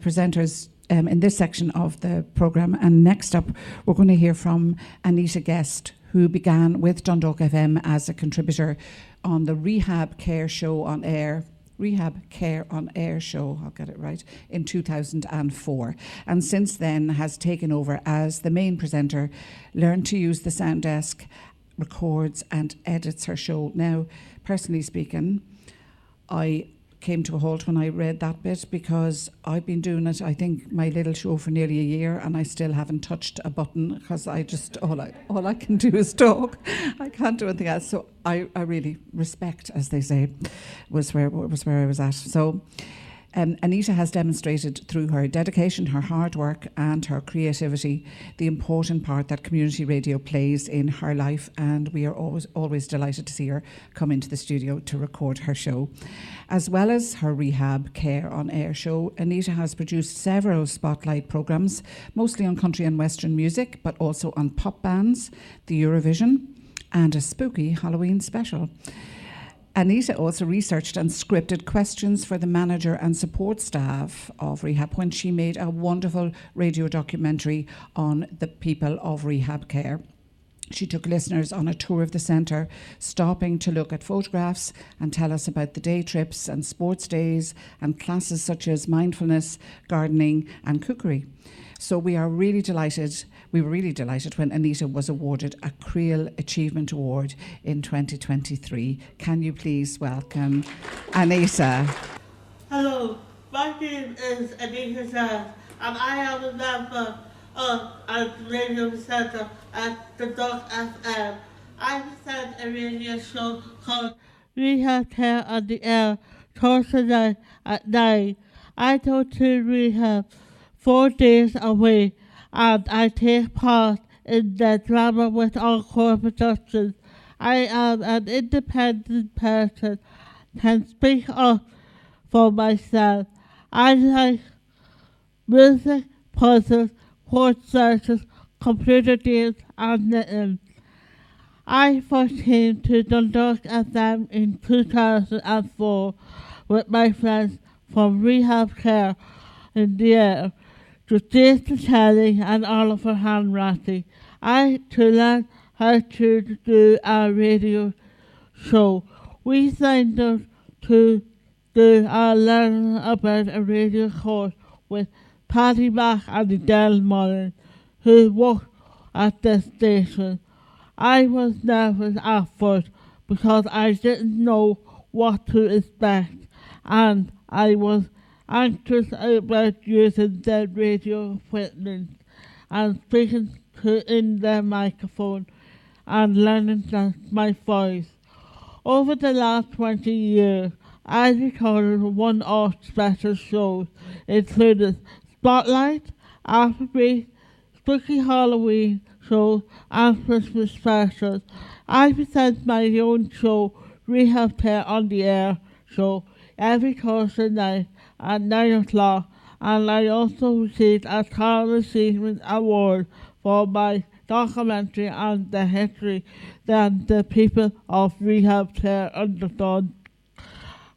presenters in this section of the programme. And next up, we're going to hear from Anita Guest, who began with Dundalk FM as a contributor on the Rehab Care Show on Air. Rehab Care on Air show, I'll get it right, in 2004. And since then has taken over as the main presenter, learned to use the sound desk, records and edits her show. Now, personally speaking, I came to a halt when I read that bit, because I've been doing it, I think, my little show for nearly a year, and I still haven't touched a button, because I just, all I can do is talk. I can't do anything else. So I really respect, as they say, was where I was at. So Anita has demonstrated through her dedication, her hard work and her creativity the important part that community radio plays in her life, and we are always delighted to see her come into the studio to record her show. As well as her Rehab Care on Air show, Anita has produced several spotlight programmes, mostly on country and western music, but also on pop bands, the Eurovision, and a spooky Halloween special. Anita also researched and scripted questions for the manager and support staff of Rehab when she made a wonderful radio documentary on the people of rehab care. She took listeners on a tour of the centre, stopping to look at photographs and tell us about the day trips and sports days and classes such as mindfulness, gardening and cookery. So we were really delighted when Anita was awarded a Creel Achievement Award in 2023. Can you please welcome Anita? Hello, my name is Anita Guest, and I am a member of the radio centre at the Dundalk FM. I present a radio show called Rehab Care on the Air, Thursday night at 9. I go to rehab 4 days a week, and I take part in the Drama with Encore productions. I am an independent person, can speak up for myself. I like music, puzzles, word searches, computer games and knitting. I first came to Dundalk FM in 2004 with my friends from Rehab Care in the Air, to Jason Kelly and Oliver Hanratty. I to learn how to do a radio show. We signed up to do our learning about a radio course with Paddy Mack and Adele Mullen, who worked at the station. I was nervous at first because I didn't know what to expect, and I was anxious about using the radio equipment and speaking in the microphone and learning my voice. Over the last 20 years, I recorded one-off special shows, including Spotlight, Afterbeat, Spooky Halloween shows, and Christmas specials. I present my own show, Rehab Care on the Air show, every Thursday night at 9 o'clock, and I also received a Creel Achievement Award for my documentary on the history that the people of rehab care understood.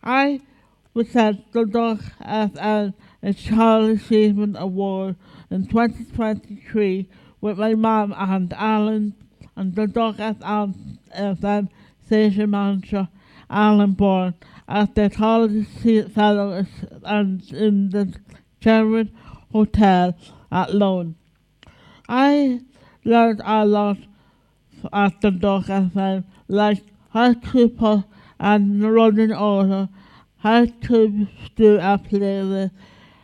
I was at the Dundalk FM a Creel Achievement Award in 2023 with my mum and Alan and the Dundalk FM station manager Alan Bourne at the College Fellows and in the Sherwood Hotel at Lone. I learned a lot at the Dundalk FM, like how to put and run in order, how to do a playlist,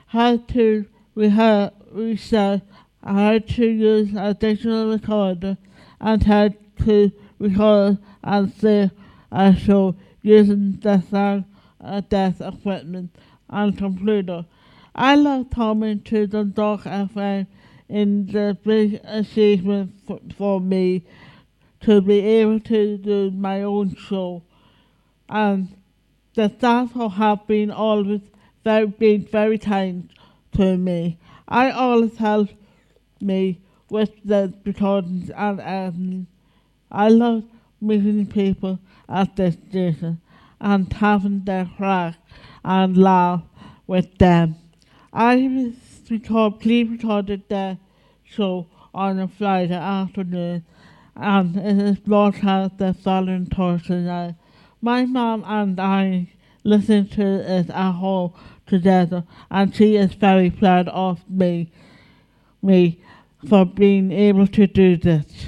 how to research, how to use a digital recorder, and how to record and save a show using the sound desk equipment and computer. I love coming to the Dundalk FM in the big achievement for me to be able to do my own show. And the staff have been always very kind to me. I always help me with the recordings and editing. I love meeting people at the station and having their crack and laugh with them. I pre-recorded the show on a Friday afternoon, and it is broadcast the following Thursday night. My mom and I listen to it at home together, and she is very proud of me for being able to do this.